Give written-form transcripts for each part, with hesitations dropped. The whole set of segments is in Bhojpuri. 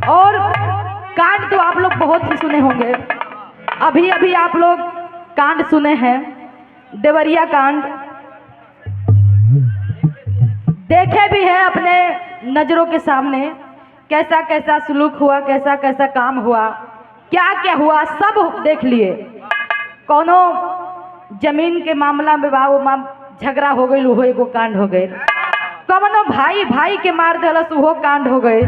और कांड तो आप लोग बहुत ही सुने होंगे। अभी अभी आप लोग कांड सुने हैं, देवरिया कांड देखे भी हैं अपने नजरों के सामने। कैसा कैसा सुलूक हुआ, कैसा कैसा काम हुआ, क्या क्या हुआ, सब देख लिए। कोनो जमीन के मामला में झगड़ा हो गई, वो एगो कांड हो गए। कवनो भाई भाई के मार दिलस, वो कांड हो गए।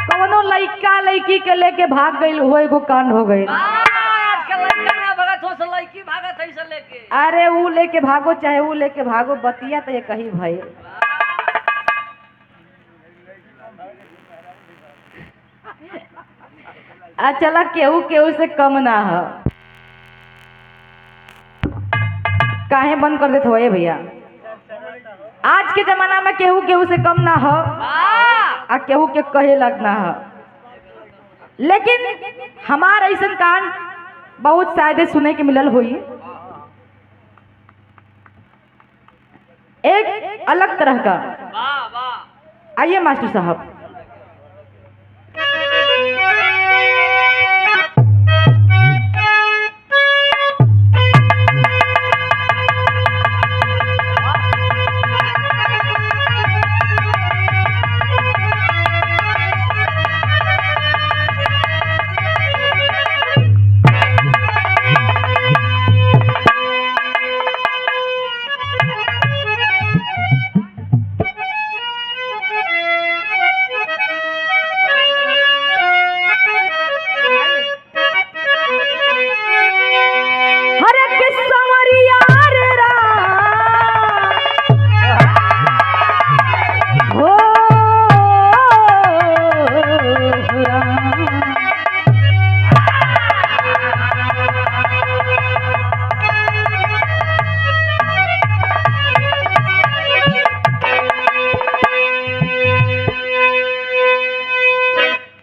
कवनो लड़का लड़की के लेके भाग गई, वो एगो कांड हो गए। अरे वो लेके भागो चाहे वो लेके भागो, बतिया तो ये कही भाई। चला केहू केहू से कम ना हो, काहे बंद कर देते हो ये भैया। आज के जमाना में केहू केहू से कम ना हो आ केहू के कहे लग ना हो। लेकिन हमार ऐसा कांड बहुत शायद सुने के मिलल हुई, एक अलग तरह का। आइए मास्टर साहब।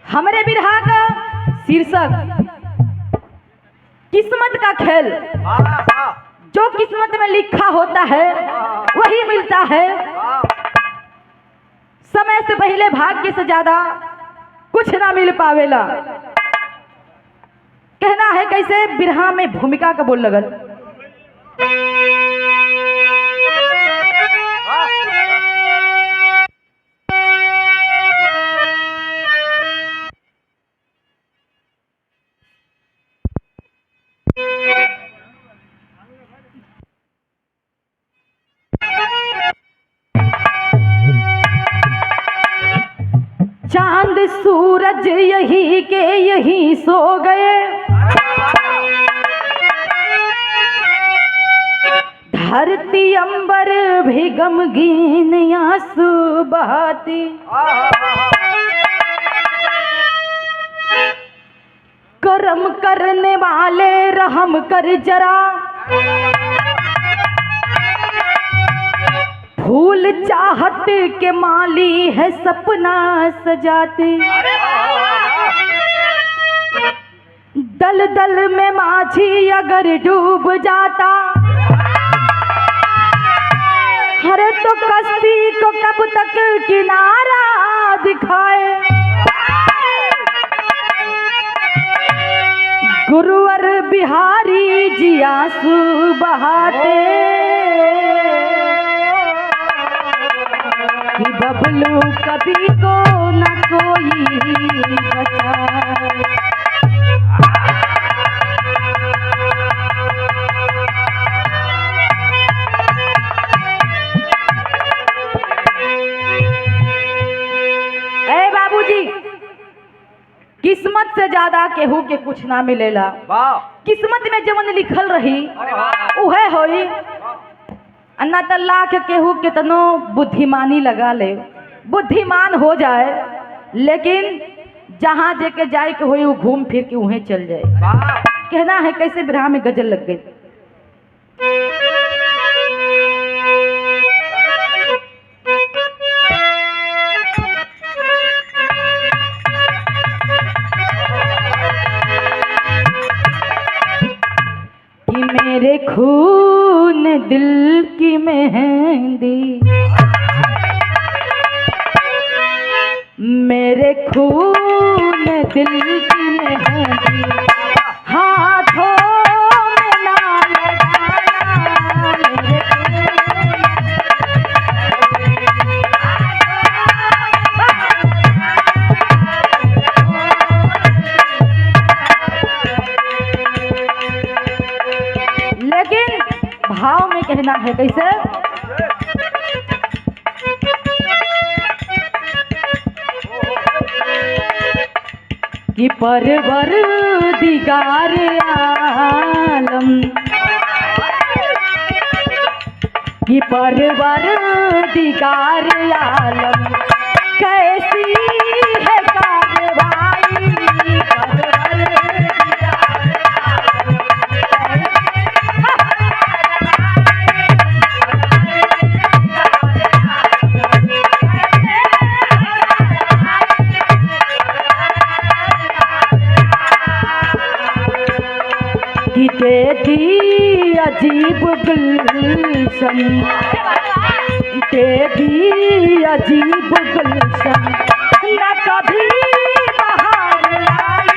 हमरे बिरहा का शीर्षक किस्मत का खेल। जो किस्मत में लिखा होता है वही मिलता है। समय से पहले भाग्य से ज्यादा कुछ ना मिल पावेला। कहना है कैसे बिरहा में भूमिका का बोल लगल। चांद सूरज यही के यही सो गए, धरती अंबर भी गमगीन आंसू बहाती। करम करने वाले रहम कर जरा, फूल चाहत के माली है सपना सजाती। दल दल में माझी अगर डूब जाता, अरे तो कश्ती को कब तक किनारा दिखाए। गुरुवर बिहारी जी आंसू बहाते, कि बबलू कभी को न कोई बचाए। ए बाबूजी, किस्मत से ज्यादा केहू के कुछ ना मिलेला। किस्मत में जवन लिखल रही उहे होई। अन्ना तल्ला के केहू कितनो बुद्धिमानी लगा ले, बुद्धिमान हो जाए, लेकिन जहाँ जेके जाए के होई वो घूम फिर के उन्हें चल जाए। कहना है कैसे बिरहा में गजल लग गई। कि मेरे खून दिल की मेहंदी, मेरे खून दिल की मेहंदी हाथों में ना लगाना मेरे लेकिन भाव में कहना है कैसे कि परवर दिगार आलम कि परवर दिगार आलम कैसी है कार्रवाई परवर तेरी अजीब गुलशन तेरी अजीब गुलशन न कभी बाहर आई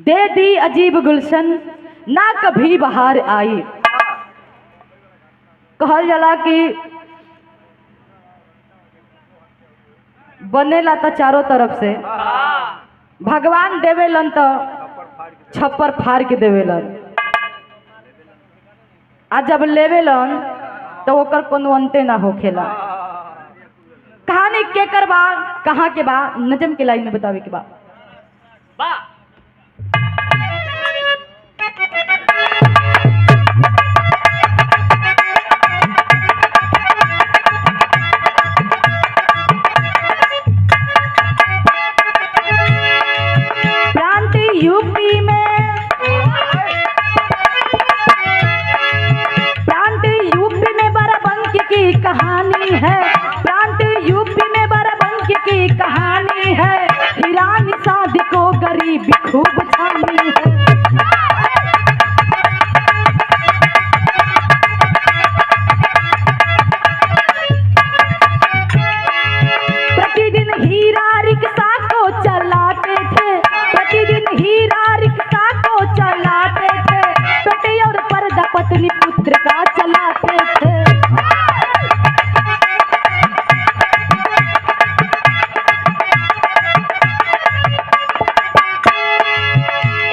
दे दी अजीब गुलशन ना कभी बाहर आई। कहल जाला कि बनेला तो चारों तरफ से भगवान देवेलन तो छप्पर फाड़ के देवेलन आ जब लेवेलन तो ओकर कोनो अंते ना होखेला। कहानी केकर बा कहाँ के बा नजम के लाइन में बतावे के बा। यूपी में प्रांत यूपी में बाराबंकी की कहानी है प्रांत यूपी में बाराबंकी की कहानी है ईरानी शादी को गरीबी खूब छानी है। प्रतिदिन हीरा रिक्शा को चलाते थे प्रतिदिन हीरा रिक्शा को चलाते थे बेटे और पर्दा पत्नी पुत्र का चलाते थे।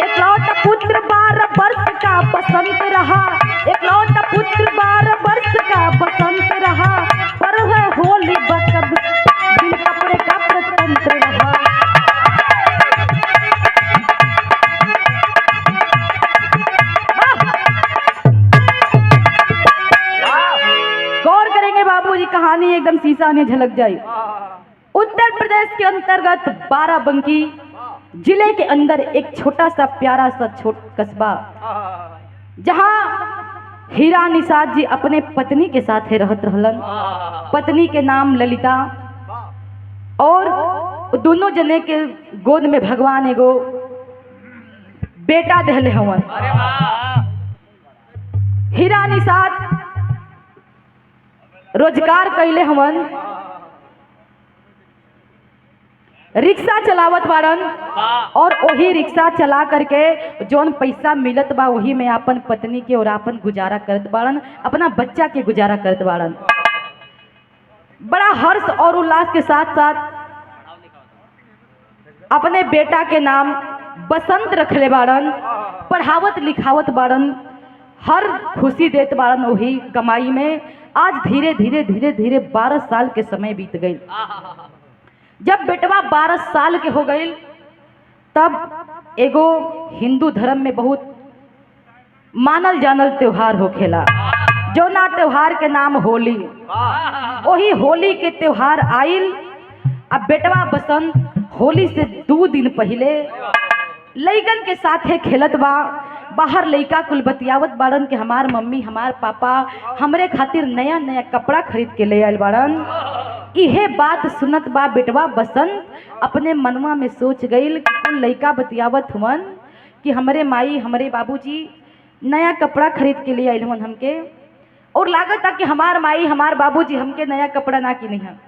एकलौता पुत्र 12 वर्ष का बसंत रहा एकलौता पुत्र 12 वर्ष का बसंत रहा पर है होली बकब बिन कपड़े का प्रतंत्र रहा। बाबूजी कहानी एकदम शीशा में झलक जाए। उत्तर प्रदेश के अंतर्गत बाराबंकी जिले के अंदर एक छोटा सा प्यारा सा कस्बा जहां हीरा निषाद जी अपने पत्नी के साथ रहत रहलन। पत्नी के नाम ललिता और दोनों जने के गोद में भगवान एगो बेटा देहले हवन। हीरा निषाद रोजगार कैले हवन रिक्शा चलावत बाड़न और वही रिक्शा चला करके जौन पैसा मिलत बा वही में अपन पत्नी के और अपन गुजारा करत बाड़न अपना बच्चा के गुजारा करत बाड़न। बड़ा हर्ष और उल्लास के साथ साथ अपने बेटा के नाम बसंत रखले बाड़न पढ़ावत लिखावत बाड़न हर खुशी देत बाड़न वही कमाई में। आज धीरे धीरे धीरे धीरे 12 साल के समय बीत गई। जब बेटवा 12 साल के हो गई तब एगो हिंदू धर्म में बहुत मानल जानल त्योहार होखेला जो ना त्योहार के नाम होली। वही होली के त्योहार आइल। अब बेटवा बसंत होली से 2 दिन पहले लइकन के साथे खेलत बा बाहर लइका कुल बतियावत बाड़न कि हमार मम्मी हमार पापा हमरे खातिर नया नया कपड़ा खरीद के ले आयल बाड़न। इहे बात सुनत बा बेटवा बसंत अपने मनवा में सोच गईल कि कुल लइका बतियावत हुवन कि हमरे माई हमरे बाबूजी नया कपड़ा खरीद के ले आयल हुवन हमके, और लागत था कि हमार माई हमार बाबूजी हमके नया कपड़ा ना किनी है।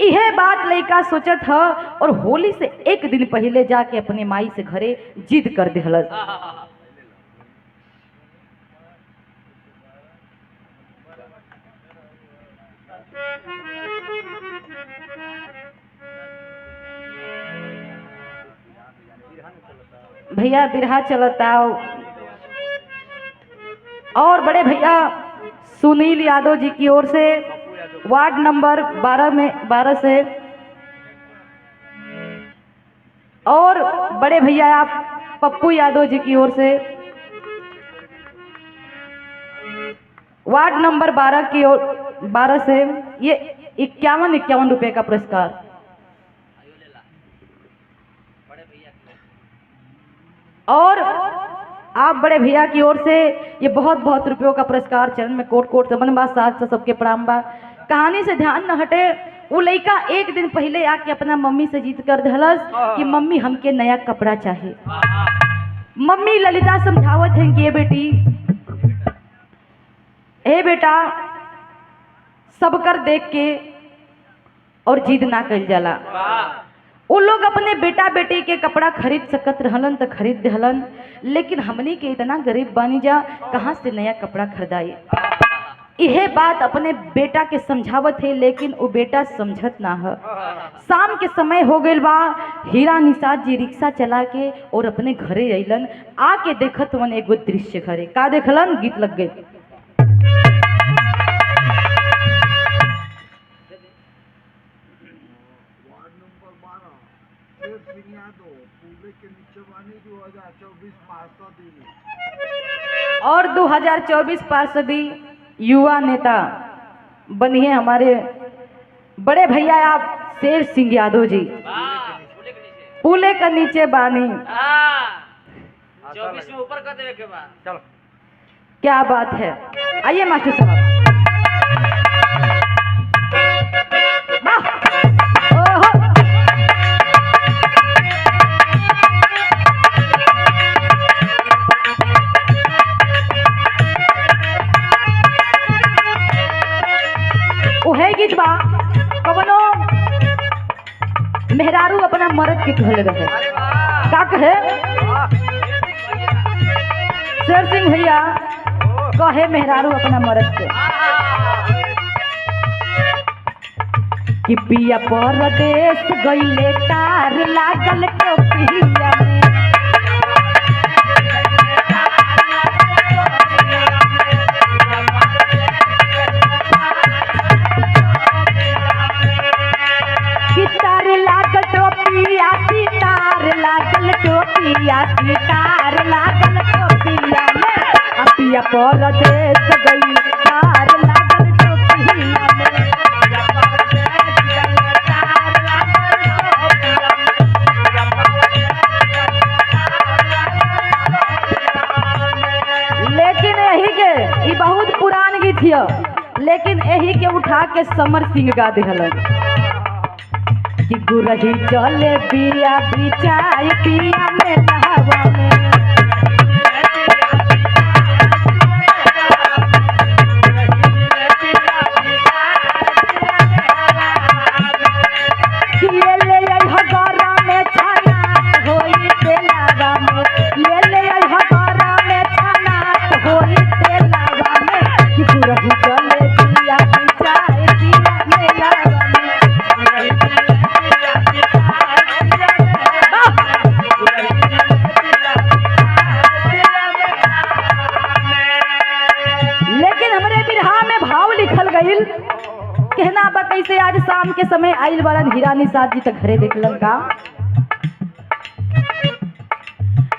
इहे बात लइका सोचत ह और होली से एक दिन पहले जाके अपने माई से घरे जिद कर दिहलस। भैया बिरहा चलता और बड़े भैया सुनील यादव जी की ओर से वार्ड नंबर 12 से, और बड़े भैया आप पप्पू यादव जी की ओर से वार्ड नंबर 12 से ये 51 रुपए का पुरस्कार। और आप बड़े भैया की ओर से ये बहुत बहुत रुपयों का पुरस्कार। चरण में कोट कोट समन बा, साथ से सबके प्रणाम बा। कहानी से ध्यान न हटे, वो लड़का एक दिन पहले आके अपना मम्मी से जीत कर दहलस कि मम्मी हमके नया कपड़ा चाहिए। मम्मी ललिता समझावत हैं कि बेटी ए बेटा सब कर देख के और जिद ना कल जाला। वो लोग अपने बेटा बेटी के कपड़ा खरीद सकत रहलन तो खरीद दहलन, लेकिन हमनी के इतना गरीब बानी जा कहाँ से नया कपड़ा खरीदाई। यह बात अपने बेटा के समझावत है, लेकिन वो बेटा समझत ना है। शाम के समय हो गए बा, हीरा निषाद जी रिक्शा चला के और अपने घरे अलन। आके देखत वन एगो दृश्य घरे का देखलन, गीत लग गए। और 2024 पार्षदी युवा नेता बनिए हमारे बड़े भैया आप शेर सिंह यादव जी, पुले का नीचे बानी 24 में ऊपर कर देवे के बाद। चलो क्या बात है। आइए मास्टर साहब। उहे गीत बा कवनो मेहरारू अपना मर्द के कहले रहे। का कहे शेर सिंह भैया कहे मेहरारू अपना मर्द के कि पिया परदेश गईले तार लागल टोपिया में। सितार लागल टोपिया में, पिया परदेश गई तार लागल टोपिया में। लेकिन यही के ये बहुत पुरान गीत है, लेकिन यही के उठा के समर सिंह गा दिहलन कि गुरही चले पिया बिचाई पिया में नहावा में। कहना बा कैसे आज शाम के समय आइल वाला हीरा निषाद जी तक घरे देखलन का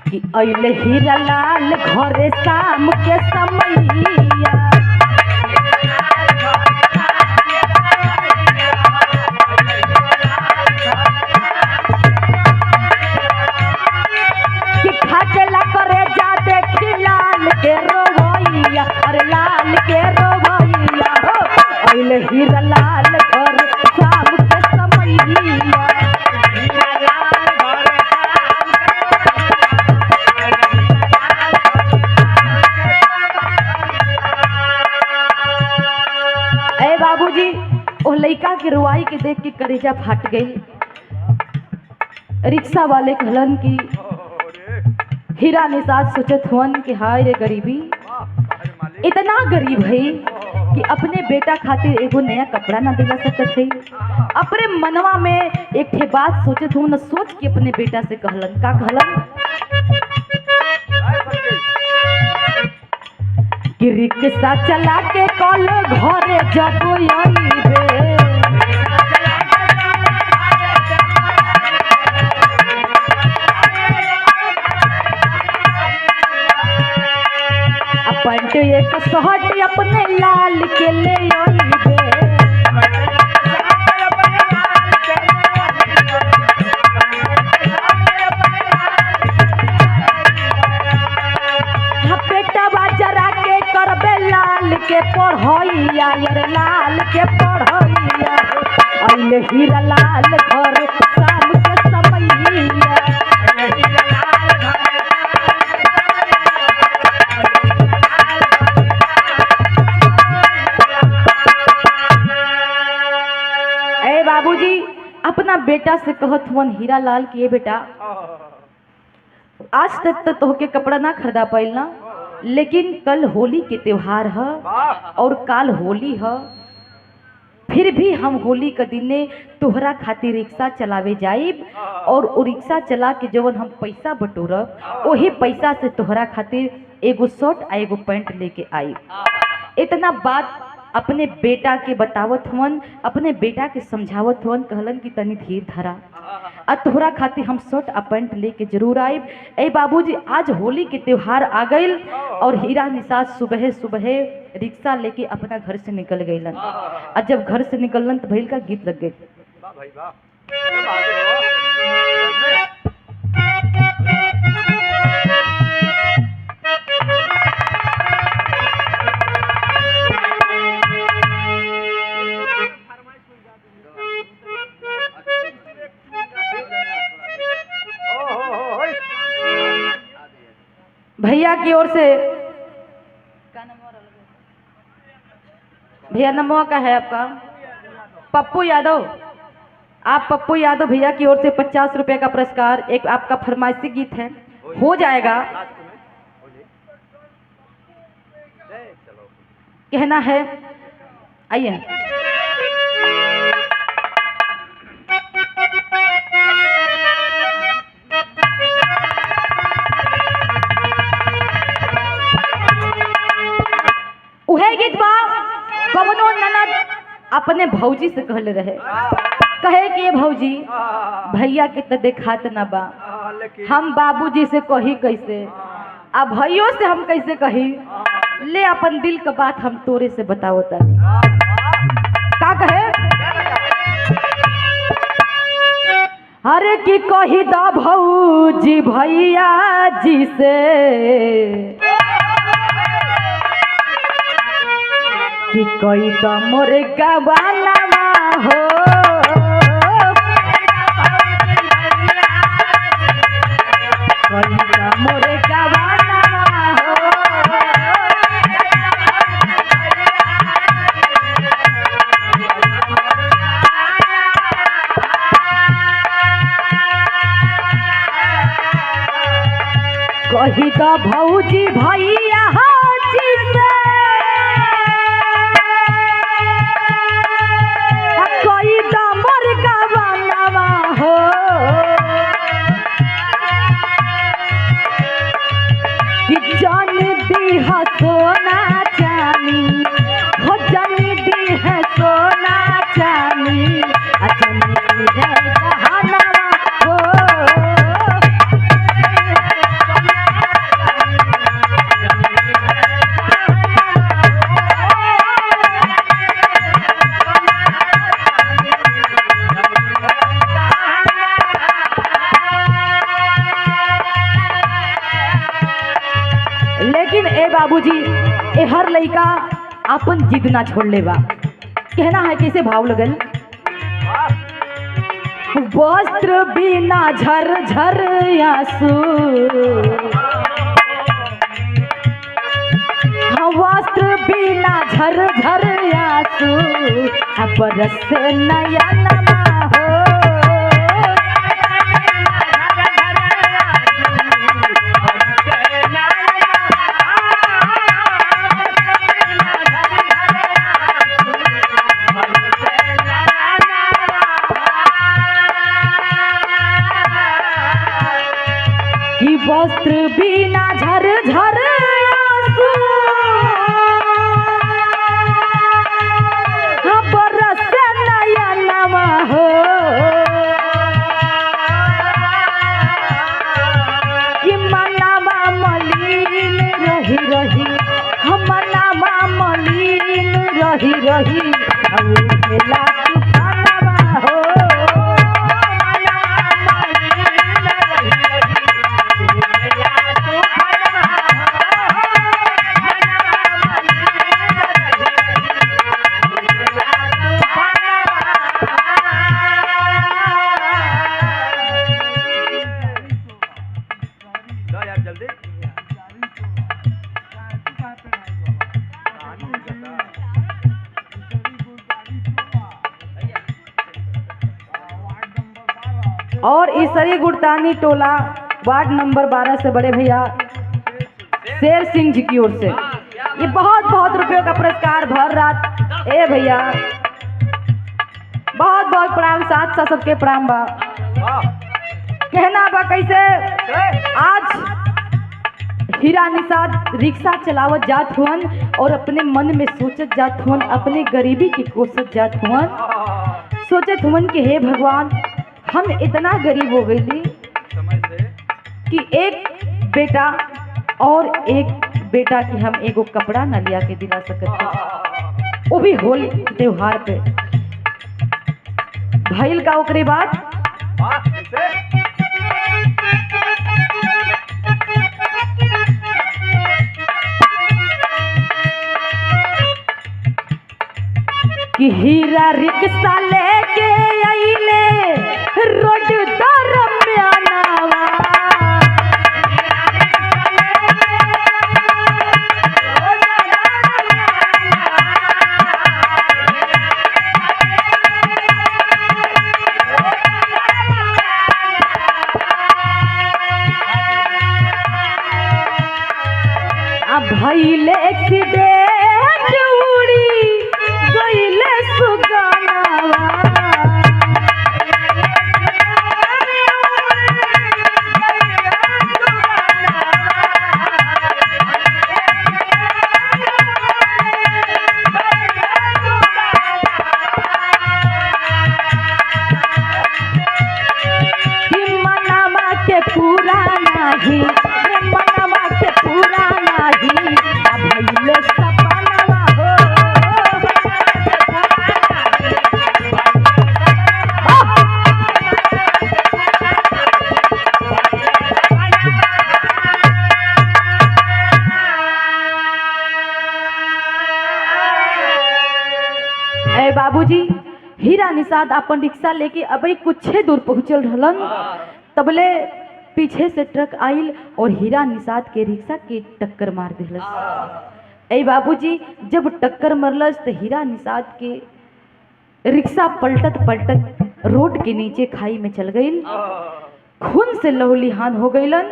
कि अइले हीरा लाल घरे शाम के समैया। कि खाटेला करे जा देख के रुआई के देख के करेजा फाट गई। रिक्शा वाले कहलन की हीरा निषाद सोचत हुअन कि हाय रे गरीबी, इतना गरीब है कि अपने बेटा खातिर एगो नया कपड़ा ना दिला सकत है। अपने मनवा में एक ठे बात सोचत हुन, सोच के अपने बेटा से कहलन, का कहलन कि रिक्शा चला के कल घरे जब आईबे, पैंट एक शर्ट अपने लाल के ले आईबे, पेटवा जरा के करबे लाल के पढ़ैया, यार लाल के पढ़ैया, अइले हीरा लाल घर शाम के समैया। बाबूजी अपना बेटा से कहत हुन हीरा लाल कि ये बेटा, आज तक तो तोहके कपड़ा ना खरीदा पाइल ना, लेकिन कल होली के त्योहार है और काल होली है, फिर भी हम होली के दिने तोहरा खातिर रिक्शा चलावे जाइब और वो रिक्शा चला के जवन हम पैसा बटोरब वही पैसा से तोहरा खातिर एगो शर्ट आ एगो पैंट लेके आइब। इतना बात अपने बेटा के बतावत हुन, अपने बेटा के समझावत हुन, कहलन कि तनी धीर धरा, आ तोहरा खातिर हम शर्ट आ पैंट लेके जरूर आइब। ए बाबूजी आज होली के त्योहार आ गइल और हीरा निषाद सुबह सुबह रिक्शा लेके अपना घर से निकल गइलन। आ जब घर से निकलन तो भैल का गीत लग गई, भैया की ओर से भैया नमवा का है आपका पप्पू यादव, आप पप्पू यादव भैया की ओर से 50 रुपए का पुरस्कार, एक आपका फरमाइशी गीत है, हो जाएगा, कहना है, आइए। उहे गीत बा कवनो ननद अपने भौजी से कहले रहे, कहे कि भौजी भैया के तो देखात ना बा, हम बाबूजी से कही कैसे, अब भैयों से हम कैसे कही, ले अपन दिल का बात हम तोरे से बताओ तानी। का कहे, अरे कि कही दा भौजी भैया जी से कि कोई तो मोरे गवाना हो, कोई तो मोरे गवाना हो, कही तो भौजी भैया जी से सोना चांदी हो, जानी दी है सोना चांदी, जानी दी है गहना हो, लेकिन ए बाबूजी ए हर लड़का अपन जिद ना छोड़ ले बा, कहना है कैसे भाव लगल, वस्त्र बिना झर झर आंसू, वस्त्र वस्त्र बिना झर झर आंसू अब बरस नया नमा हो। कि वस्त्र बिना झर झर आंसू बरस नया नमा हो। कि मनावा मलिन रही रही हम मनावा मलिन रही रही खेला तूफानवा हो। और ईसरी गुड़तानी टोला वार्ड नंबर 12 से बड़े भैया शेर सिंह जी की ओर से ये बहुत बहुत रुपयों का पुरस्कार भर रात। ए भैया बहुत बहुत प्रणाम, साथ साथ सबके प्रणाम बा। कहना बा कैसे आज हीरा निषाद रिक्शा चलावत जात हुअन और अपने मन में सोचत जात हुअन, अपने गरीबी की कोसत जात हुअन, सोचत हुअन कि हे भगवान हम इतना गरीब हो गई कि एक बेटा और एक बेटा की हम एगो कपड़ा न लिया के दिला सकते, वो भी होली त्योहार पे। भइल का ओकरे बाद कि हीरा रिक्शा लेके आइले रोड दरमियानवा। अब भइले एक्सीडेंट उड़ी गइले सुगनावा। पूरा नहीं मनवा के पूरा नहीं अब भइले सपनवा हो। ए बाबूजी हीरा निषाद अपन रिक्शा लेके अबे कुछ दूर पहुंचल रहलन, तबले पीछे से ट्रक आइल और हीरा निषाद के रिक्शा के टक्कर मार दिलस। ए बाबूजी जब टक्कर मरलस तो हीरा निषाद के रिक्शा पलटत पलटत रोड के नीचे खाई में चल गई, खून से लहूलुहान हो गईलन।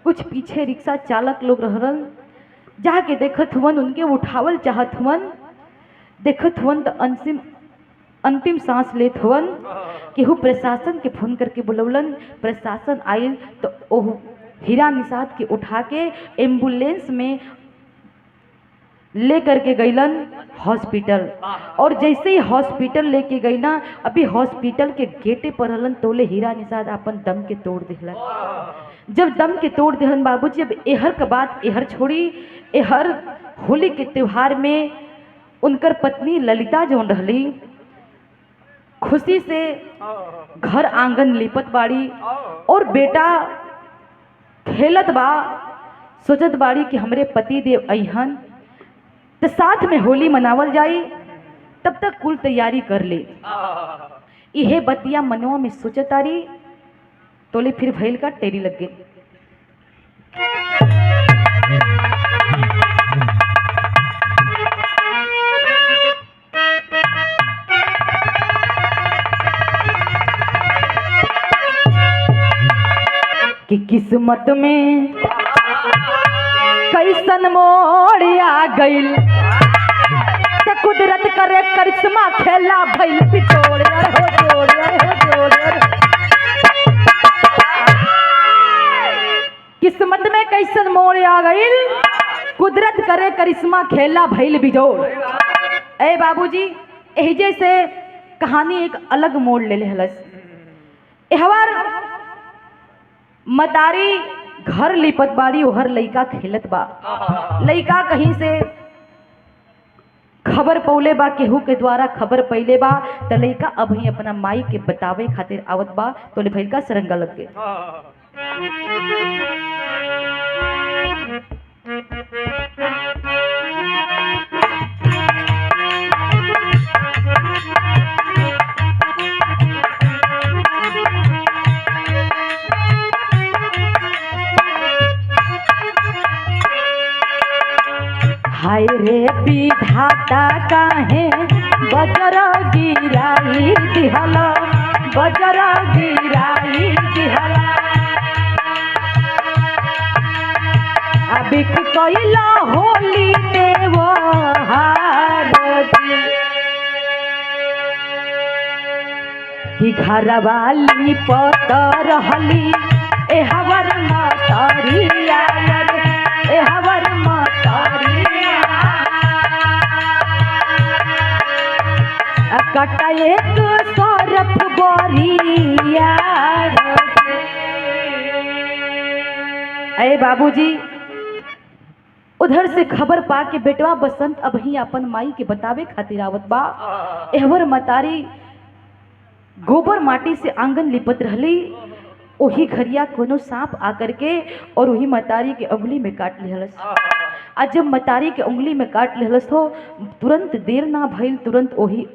कुछ पीछे रिक्शा चालक लोग रहलन, जाके देखत हुवन, उनके उठावल चाहत हुवन, देखत हुवन तो अंतिम सांस लेत हुवन। केहू प्रशासन के फोन करके बुलवलन, प्रशासन आयल तो ओह हीरा निषाद के उठा के एम्बुलेंस में ले करके गईलन हॉस्पिटल। और जैसे ही हॉस्पिटल लेके गई ना, अभी हॉस्पिटल के गेटे पर रहलन तोले हीरा निषाद अपन दम के तोड़ दिहलन। जब दम के तोड़ दिहलन बाबूजी, अब एहर के बात एहर छोड़ी, एहर होली के त्योहार में उनकर पत्नी ललिता जो रहली खुशी से घर आंगन लिपत बाड़ी और बेटा खेलत बा, सोचत बाड़ी कि हमरे पति देव अहन तो साथ में होली मनावल जाई, तब तक कुल तैयारी कर ले। इहे बतिया मनवा में सोचतारी तोले फिर भइल का टेरी लग गई। कि किस्मत में कैसन मोड़ आ गइल, ते कुदरत करे करिश्मा खेला भइल बिछोड़, अरे हो जोड़, अरे हो जोड़, अरे। किस्मत में कैसन मोड़ आ गइल, कुदरत करे करिश्मा खेला भइल बिजोड़। ए बाबूजी, एहिजे से कहानी एक अलग मोड़ ले लेहलस। एहवर मतारी घर लिपत बाड़ी, ओहर लइका खेलत बा। लइका कहीं से खबर पौले बा, केहू के द्वारा खबर पइले बा, त लइका अभी अपना माई के बतावे खातिर आवत बा, तो ले भइल का सरंगा लग गए। हाय रे विधाता काहे बजर गिराई दिहला, बजर गिराई दिहला, अबिक कइला होली देवहार कि घरवाली पतर रहली एहवर मतरिया, एहवर मतरिया कटा एक सरफ बोरिया। अरे बाबूजी, उधर से खबर पा के बेटवा बसंत अबही अपन माई के बतावे खातिर आवत बा। एहवर मतारी गोबर माटी से आंगन लिपत रहली, वही घरिया कोनो सांप आकर के और वही मतारी के उंगली में काट लिहलस। आज जब मतारी के उंगली में काट लिहलस हो, तुरंत देर ना भइल, तुरंत वही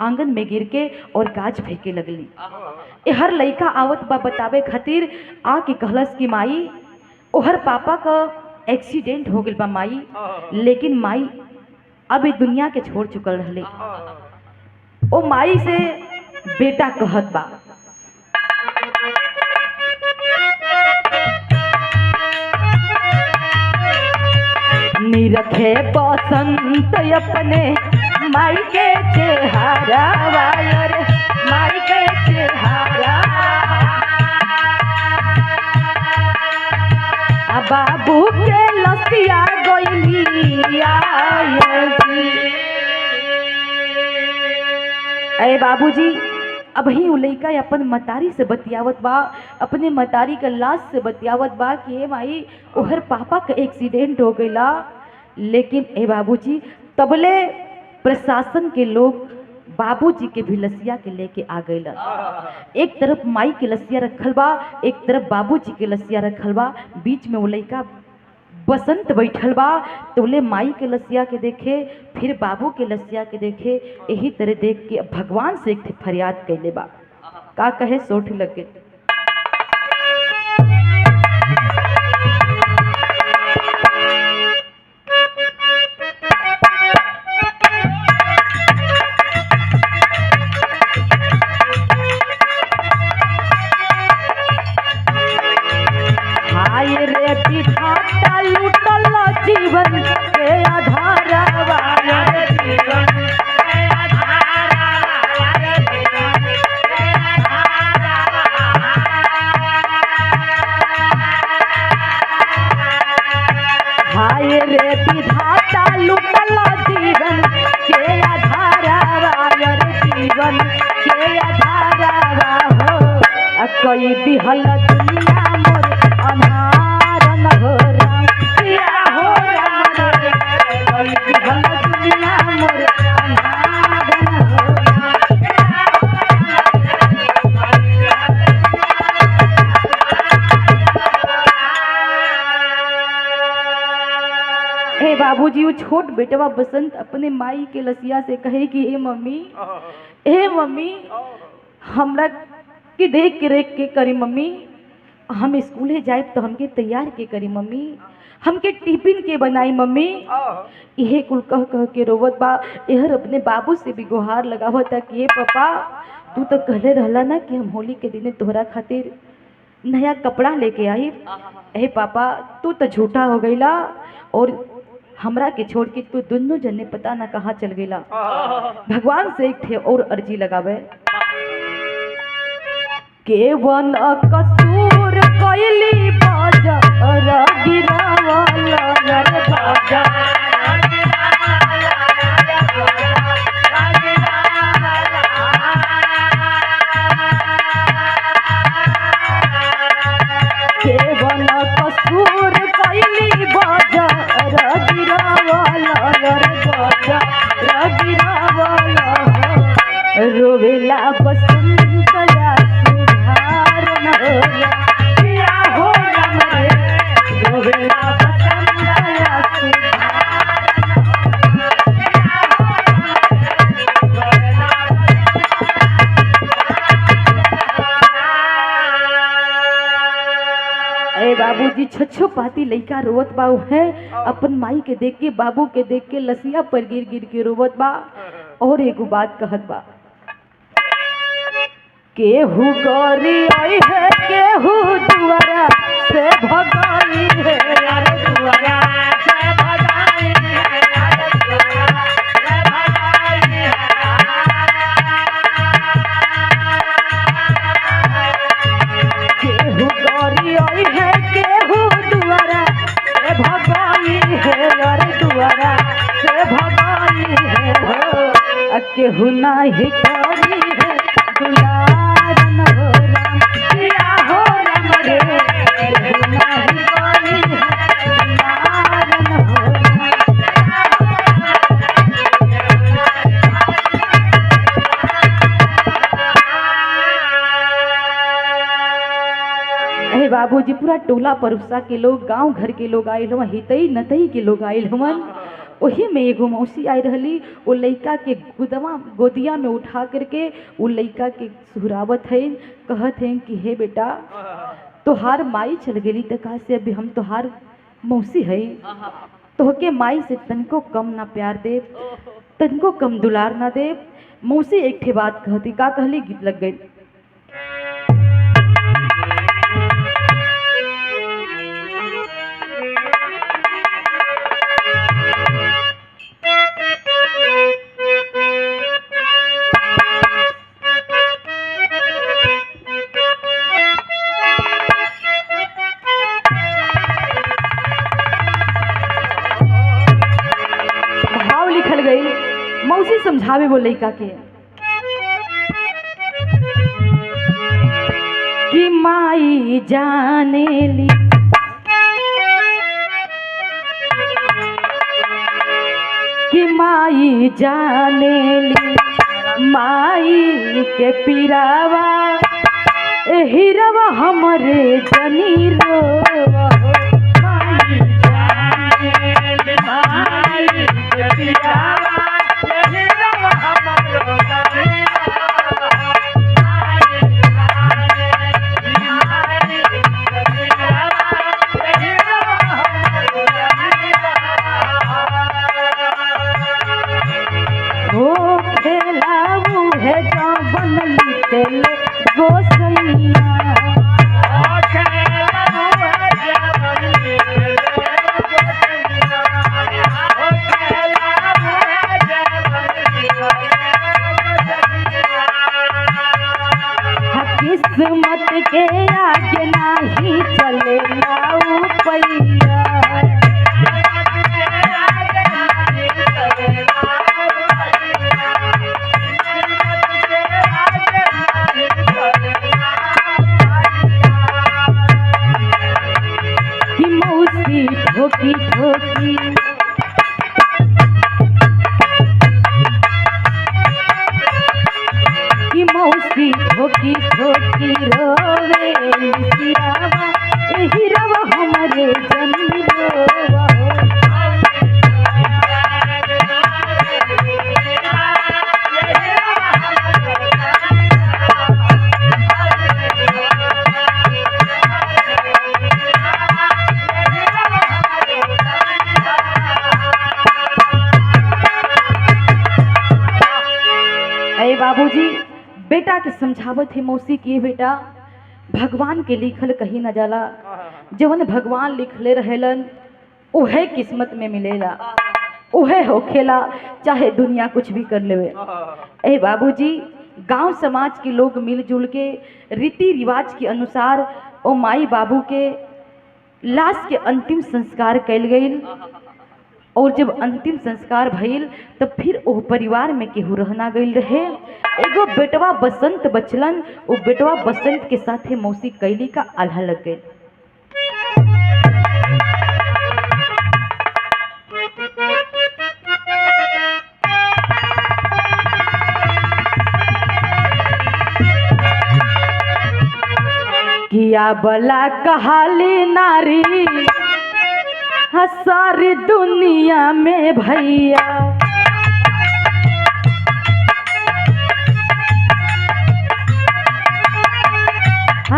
आंगन में गिर के और गाज फेंके लगली। एहर लइका आवत बा बतावे खातिर, आके कहलस कि माई ओहर पापा का एक्सीडेंट हो गइल बा माई, लेकिन माई अब इस दुनिया के छोड़ चुकल रहले। ओ माई से बेटा कहत बा, निरखे बसंत अपने माई के चेहरा वायर, माई के चेहरा बाबू के लसिया गइली आयजी। अरे बाबूजी, अबही उ लइका अपन मतारी से बतियावत बा, अपने मतारी के लाश से बतियावत बा कि ए माई ओहर पापा का एक्सीडेंट हो गइला। लेकिन ए बाबूजी, तबले प्रशासन के लोग बाबूजी के भी लसिया के लेके आ गइलन। एक तरफ माई के लसिया रखल बा, एक तरफ बाबूजी के लसिया रखल बा, बीच में वो लइका बसंत बैठल बा। तो ले माई के लसिया के देखे, फिर बाबू के लसिया के देखे, यही तरह देख के भगवान से एक फरियाद कैले बा। का कहे सोठ लगे, विधाता लूटल जीवन के आधार वायर, जीवन के आधार वायर, जीवन के आधार हाय रे विधाता लूटल जीवन के आधार वायर, जीवन के आधार हो कई दिहल दुनिया मोर अनार हो राम, किया हो राम रे कई दिहल दुनिया मोर अनार हो हे बाबूजी, वो छोट बेटवा बसंत अपने माई के लसिया से कहे कि ए मम्मी हमरा के देख के रेख के करी मम्मी, हम स्कूले जाए तो हमके तैयार के करी मम्मी, हमके टिफिन के बनाई मम्मी। यह कुल कह कह के रोवत बा। यहर अपने बाबू से भी गुहार लगावत कि ये पापा तू तो कहले रहला ना कि हम होली के दिन तोहरा खातिर नया कपड़ा लेके आई। हे पापा तू तो झूठा हो गईला और हमरा के छोड़ के तू दोनों जने पता ना कहाँ चल गईला। भगवान से एक थे और अर्जी लगावे के वन कसूर कैली बाजा गिरावाला रे बाजा के वन कसूर कैली बाजा गिरावाला रे बाजा गिरावाला रोवेला बसंत या सुधार न होला पिया हो राम रे रोवेला बसंत या सुधार ए बाबूजी छछो पाती लइका रोवत बा है अपन माई के देख के बाबू के देख के लसिया पर गिर गिर के रोवत बा और एगो बात कहत बा केहू गौरी आई है केहू दुआरा से भगाई है अरे दुआरा से भगाई है अरे दुआरा से भगाई है केहू गौरी आई है केहू दुआरा से भगाई है अरे दुआरा से भगाई है हो केहू नाही करी है दुलार न हो राम पिया हो राम रे केहू नाही करी है दुलार न हो हे बाबूजी पूरा टोला परुसा के लोग गांव घर के लोग आयल हुआ हितई नतई के लोग आयल हुवन। वही में एगो मौसी आई रही वो लइका के गोदिया में उठा करके वो लइका के सुहरावत है कहत हैं कि हे बेटा तोहार माई चल गई तो कहा से अभी हम तोहार मौसी है तोहके माई से तनको कम ना प्यार दे तनको कम दुलार ना दे। मौसी एक ठे बात कहती का कहली गीत लग गई मौसी समझावे वो लइका के कि माई जाने ली कि माई जाने ली माई के पिरावा हिरवा हमरे जनी रोवा माई जाने ली माई के पिरावा किस्मत के आगे नहीं चले लाऊ पैया कि मौसी ठोकी ठोकी कि मौसी ठोकी ठोकी रोवे सिरावा हिरवा हमरे जनी रोवा बाबूजी बेटा के समझावत है मौसी की बेटा भगवान के लिखल कहीं न जाला, जवन भगवान लिखले रहेलन उहे किस्मत में मिलेला, उहे होखेला, चाहे दुनिया कुछ भी कर लेवे। ए बाबूजी, गांव समाज के लोग मिलजुल के रीति रिवाज के अनुसार ओ माई बाबू के लाश के अंतिम संस्कार कैल गईल। और जब अंतिम संस्कार भइल तब फिर ओ परिवार में केहू रहना गईल रहे। एगो बेटवा बसंत बचलन, वो बेटवा बसंत के साथे मौसी कैली का आल्हा लग गई। किया बला कहाली नारी सारी दुनिया में भैया,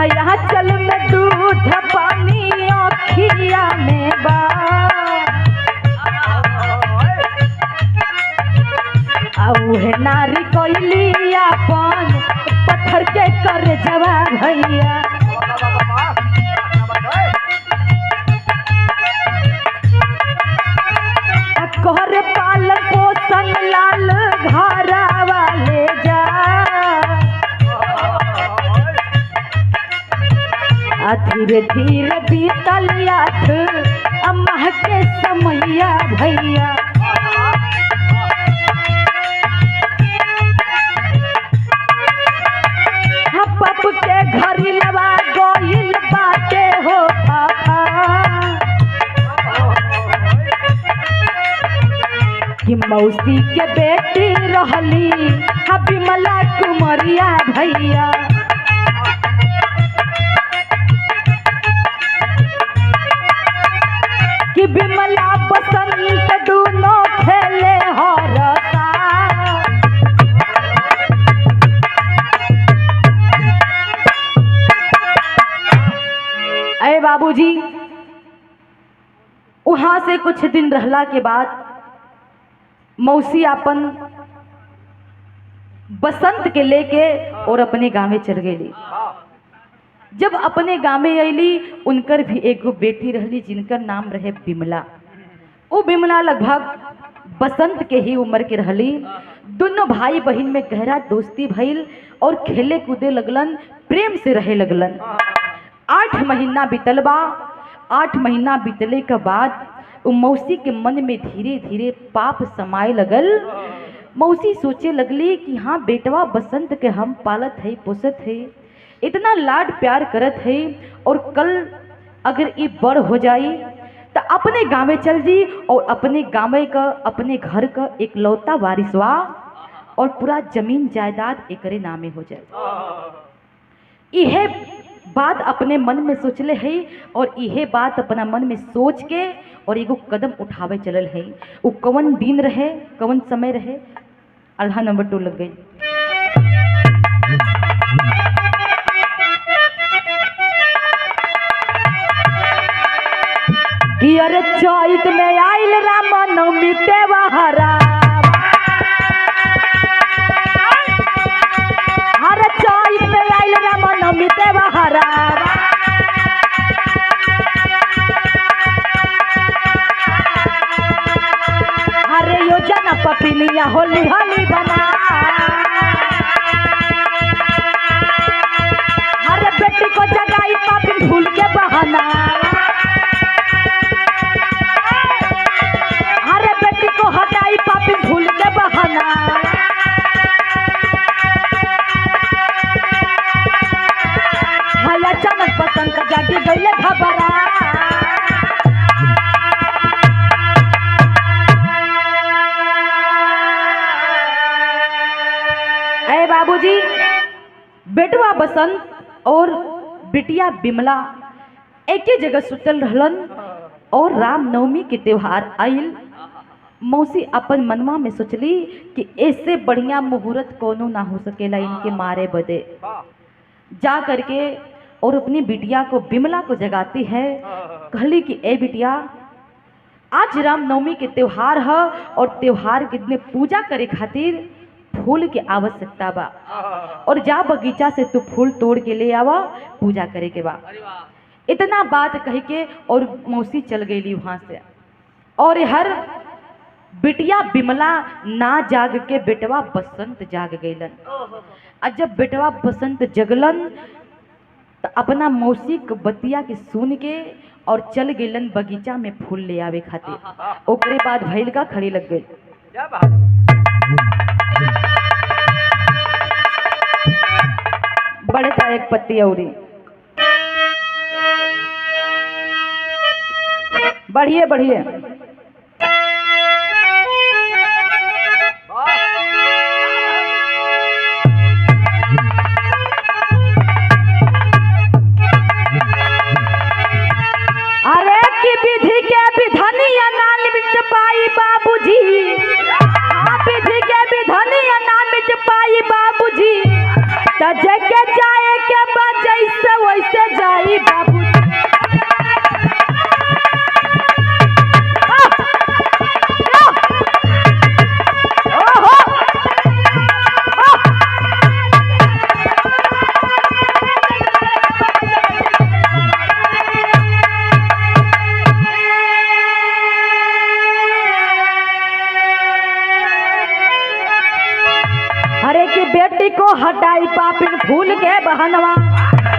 यहाँ चल में दूध पानी अखिया में बा, है नारी कोइली अपन पत्थर के कर जवा भैया। कर पाल पोसन लाल घरा वाले जा, धीरे धीरे बीतल आठ अम्मा के समैया भैया। पप के घर लवा गोइल बाटे हो पापा, कि मौसी के बेटी रहली बिमला कुमरिया भैया। कि बिमला बसंत दोनों खेले हरसा, अरे बाबूजी, वहां से कुछ दिन रहला के बाद मौसी अपन बसंत के लेके और अपने गाँव चल गई। जब अपने गाँव अली उनकर भी एगो बेटी रहली जिनकर नाम रहे बिमला। वो बिमला लगभग बसंत के ही उम्र के रहली। दोनों भाई बहन में गहरा दोस्ती भइल और खेले कूदे लगलन, प्रेम से रहे लगलन। 8 महीना बीतल बा। 8 महीना बीतले के बाद मौसी के मन में धीरे धीरे पाप समाए लगल। मौसी सोचे लगली कि हाँ बेटवा बसंत के हम पालत है पोसत है, इतना लाड प्यार करत है, और कल अगर ये बड़ हो जाई तो अपने गाँव चल जी और अपने गाँव का अपने घर का एक लौता वारिसवा और पूरा जमीन जायदाद एकरे नामे हो जाए। यह बात अपने मन में सोचले है और यह बात अपना मन में सोच के और एगो कदम उठावे चलल है। वो कवन दिन रहे, कवन समय रहे, अल्लाह नंबर 2 लग गई। अरे चैत में आइल राम नवमी त्योहारा, अरे चैत में आइल राम नवमी त्योहारा, अरे योजना पपिनिया होली होली बना, अरे बेटी को जगाई पापिन फूल के बहाना, अरे बेटी को हटाई पापिन फूल के बहाना, अचानक बसंत जागी गईले घबरा, अरे बाबूजी, बेटवा बसंत और बिटिया बिमला एक ही जगह सुतल रहलन और रामनवमी के त्योहार आइल। मौसी अपन मनवा में सोचली कि ऐसे बढ़िया मुहूर्त कोनो ना हो सकेला इनके मारे बदे। जा करके और अपनी बिटिया को बिमला को जगाती है, कहली कि ए बिटिया, आज रामनवमी के त्योहार है और त्योहार के दिन पूजा करे खातिर फूल की आवश्यकता बा और जा बगीचा से तू फूल तोड़ के ले आवा, पूजा करे के बा। अरे वाह, इतना बात कह के और मौसी चल गई वहां से। और हर बिटिया बिमला ना जाग के बेटवा बसंत जाग गईलन। और जब बेटवा बसंत जगलन तो अपना मौसी के बतिया के सुन के और चल गईलन बगीचा में फूल ले आवे खातिर। ओकरे बाद भैल का खड़ी लग गई। क्या बात, बढ़ता एक पत्ती औरी बढ़िए बढ़िए। अरे की विधि के विधनिया ना मिट पाई बाबूजी, विधि के विधनिया ना मिट पाई बाबूजी, तजे के जाए के बाद जैसे वैसे जाई बाबूजी। अरे की बेटी को हटाई पापिन फूल के बहनवा,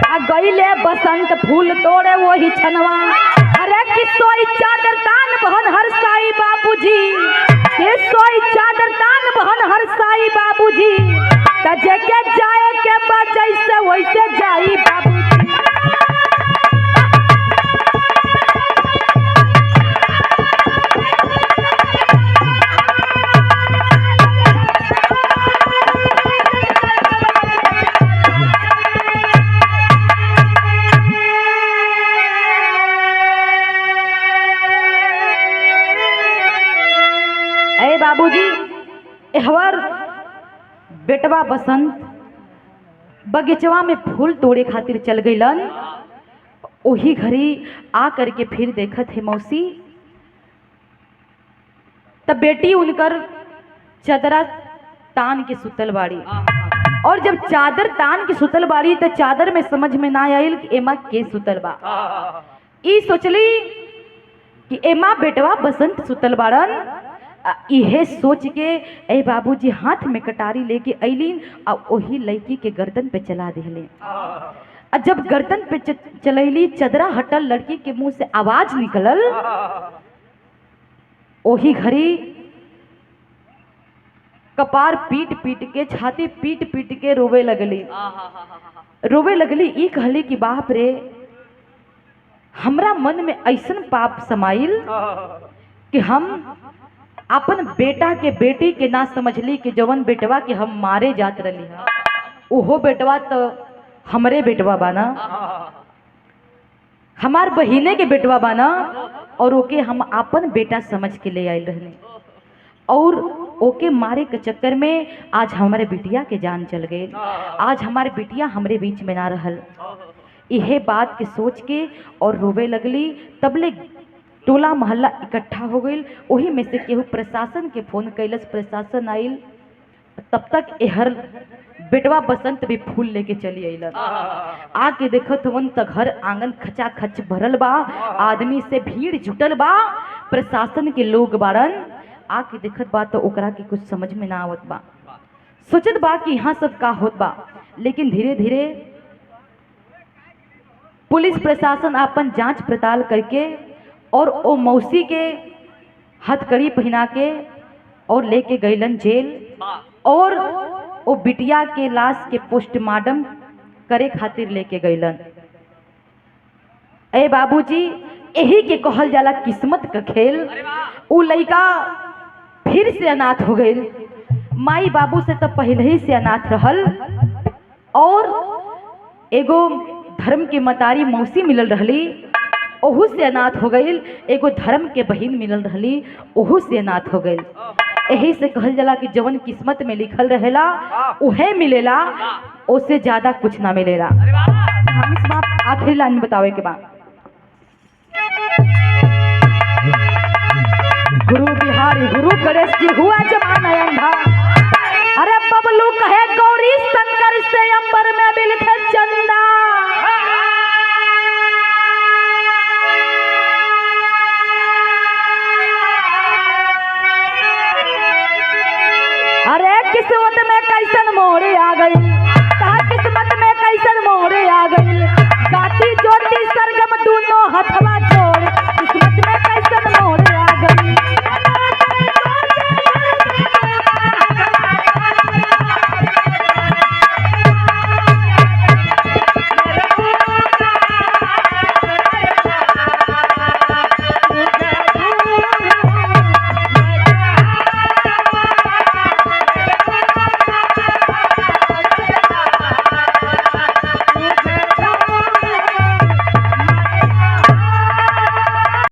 आ गईले बसंत फूल तोड़े वही छनवा। अरे कि सोई चादर तान बहन हर साई बाबूजी, ये सोई चादर तान बहन हर साई बाबूजी, तजे के जाए के बाद जैसे वैसे जाई बाबूजी। ए बाबूजी, एहवर बेटवा बसंत बगीचवा में फूल तोड़े खातिर चल गईलन। ओही घड़ी आ करके फिर देखत है मौसी, तब बेटी उनकर चादरा तान के सुतल बाड़ी। और जब चादर तान के सुतल बाड़ी तो चादर में समझ में ना आयल कि एमा के सुतल बा। ई सोचली कि एमा बेटवा बसंत सुतल बाड़न। इहे सोच के ए बाबूजी हाथ में कटारी लेके अइलीन और वही लड़की के गर्दन पे चला दिले। और जब गर्दन पे चलैली, चदरा हटल, लड़की के मुंह से आवाज निकलल। वही घड़ी कपार पीट पीट के, छाती पीट पीट के रोवे लगली। रोवे लगली, ई कहली कि बाप रे, हमरा मन में ऐसन पाप समाइल कि हम अपन बेटा के बेटी के ना समझली कि जवन बेटवा के हम मारे जात रही है, ओहो बेटवा तो हमरे बेटवा बाना, हमार बहिने के बेटवा बाना। और ओके हम अपन बेटा समझ के ले आयल रहने, और ओके मारे के चक्कर में आज हमारे बिटिया के जान चल गए। आज हमारे बिटिया हमरे बीच में ना रहल। यह बात के सोच के और रोवे लगली। तबले टोला मोहल्ला इकट्ठा हो गई। वही में से केहू प्रशासन के फोन कैलस, प्रशासन आइल। तब तक एहर बेटवा बसंत भी फूल लेके चली अइलन। आके देखत हवन त घर आंगन खचा खच भरल बा, आदमी से भीड़ जुटल बा, प्रशासन के लोग बाड़न। आके देखत बा तो ओकरा के कुछ समझ में ना आवत बा। सोचत बा कि यहाँ सब का होत बा, लेकिन धीरे धीरे पुलिस प्रशासन अपन जांच पड़ताल करके और ओ मौसी के हथकड़ी पहना के और लेके गईलन जेल। और ओ बिटिया के लाश के पोस्टमार्टम करे खातिर लेके गईलन। ए बाबूजी, यही के कहल जाला किस्मत का खेल। उ लड़का फिर से अनाथ हो गई। माई बाबू से तो पहले ही से अनाथ रहल, और एगो धर्म के मतारी मौसी मिलल रहली, ओहू से अनाथ हो गई। एगो धर्म के बहिन मिलल रहली, ओहू से अनाथ हो गई। यही से कहल जाला कि जवन किस्मत में लिखल रहेला उहे मिलेला, उससे ज्यादा कुछ ना मिलेला। हम इस बात आखिरी लाइन बतावे के बाद, गुरु बिहारी गुरु गणेश जी हुआ जमाना अंधा। अरे बबलू कहे गौरी शंकर से अंबर में भी